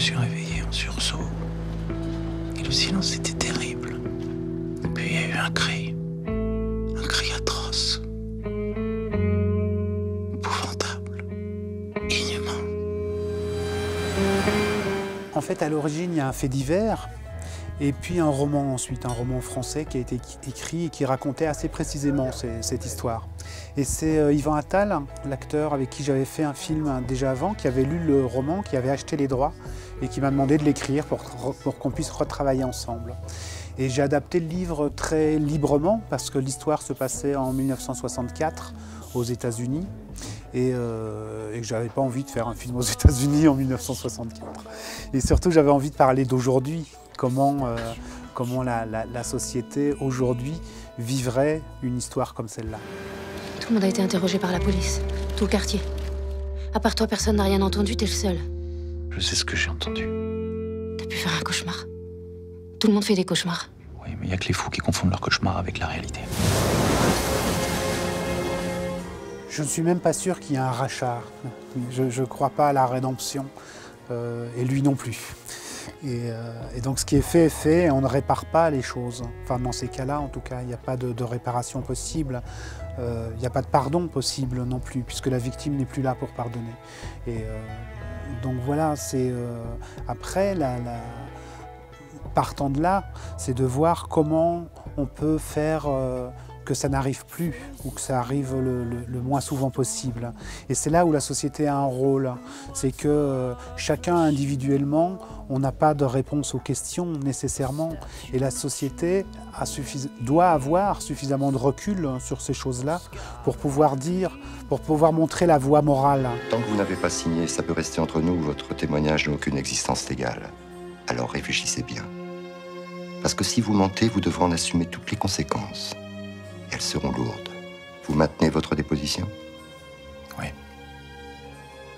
suis réveillé en sursaut. Et le silence était terrible. Puis il y a eu un cri atroce, épouvantable, inhumain. En fait, à l'origine, il y a un fait divers. Et puis un roman ensuite, un roman français qui a été écrit et qui racontait assez précisément cette histoire. Et c'est Yvan Attal, l'acteur avec qui j'avais fait un film déjà avant, qui avait lu le roman, qui avait acheté les droits et qui m'a demandé de l'écrire pour qu'on puisse retravailler ensemble. Et j'ai adapté le livre très librement parce que l'histoire se passait en 1964 aux États-Unis et que je n'avais pas envie de faire un film aux États-Unis en 1964. Et surtout, j'avais envie de parler d'aujourd'hui. Comment la société aujourd'hui vivrait une histoire comme celle-là. Tout le monde a été interrogé par la police, tout le quartier. À part toi, personne n'a rien entendu, t'es le seul. Je sais ce que j'ai entendu. T'as pu faire un cauchemar. Tout le monde fait des cauchemars. Oui, mais il n'y a que les fous qui confondent leur cauchemar avec la réalité. Je ne suis même pas sûr qu'il y ait un rachat. Je ne crois pas à la rédemption, et lui non plus. Et donc ce qui est fait, et on ne répare pas les choses. Enfin, dans ces cas-là, en tout cas, il n'y a pas de réparation possible. Il n'y a pas de pardon possible non plus, puisque la victime n'est plus là pour pardonner. Et donc voilà, c'est après, partant de là, c'est de voir comment on peut faire que ça n'arrive plus ou que ça arrive le moins souvent possible. Et c'est là où la société a un rôle. C'est que chacun individuellement, on n'a pas de réponse aux questions nécessairement. Et la société doit avoir suffisamment de recul sur ces choses-là pour pouvoir montrer la voie morale. Tant que vous n'avez pas signé, ça peut rester entre nous, votre témoignage n'a aucune existence légale. Alors réfléchissez bien. Parce que si vous mentez, vous devrez en assumer toutes les conséquences. Elles seront lourdes. Vous maintenez votre déposition? Oui.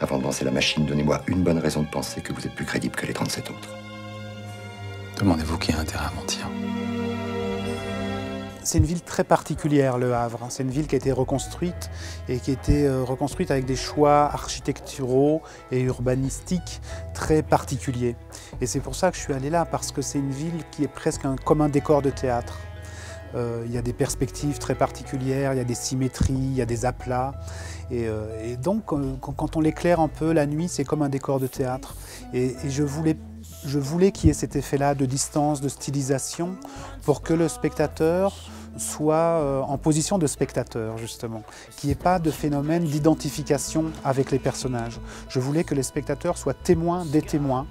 Avant de lancer la machine, donnez-moi une bonne raison de penser que vous êtes plus crédible que les 37 autres. Demandez-vous qui a intérêt à mentir. C'est une ville très particulière, Le Havre. C'est une ville qui a été reconstruite et qui a été reconstruite avec des choix architecturaux et urbanistiques très particuliers. Et c'est pour ça que je suis allé là, parce que c'est une ville qui est presque comme un décor de théâtre. Il y a des perspectives très particulières, il y a des symétries, il y a des aplats. Et donc, quand on l'éclaire un peu la nuit, c'est comme un décor de théâtre. Et je voulais qu'il y ait cet effet-là de distance, de stylisation, pour que le spectateur soit en position de spectateur, justement, qu'il n'y ait pas de phénomène d'identification avec les personnages. Je voulais que les spectateurs soient témoins des témoins,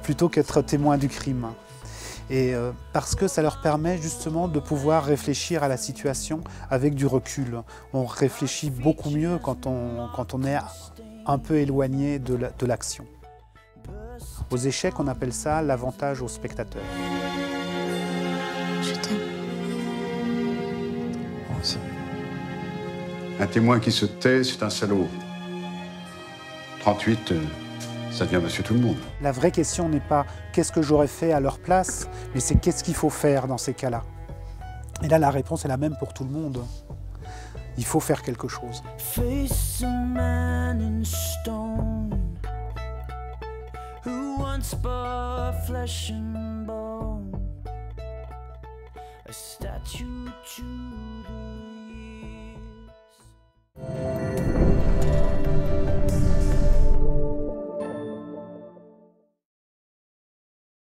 plutôt qu'être témoins du crime. Et parce que ça leur permet justement de pouvoir réfléchir à la situation avec du recul. On réfléchit beaucoup mieux quand on est un peu éloigné de l'action. Aux échecs, on appelle ça l'avantage au spectateur. Je t'aime. Moi aussi. Un témoin qui se tait, c'est un salaud. 38, ça devient monsieur tout le monde. La vraie question n'est pas qu'est-ce que j'aurais fait à leur place, mais c'est qu'est-ce qu'il faut faire dans ces cas-là. Et là, la réponse est la même pour tout le monde. Il faut faire quelque chose. Face a man in stone who once bore flesh and bone, a statue to the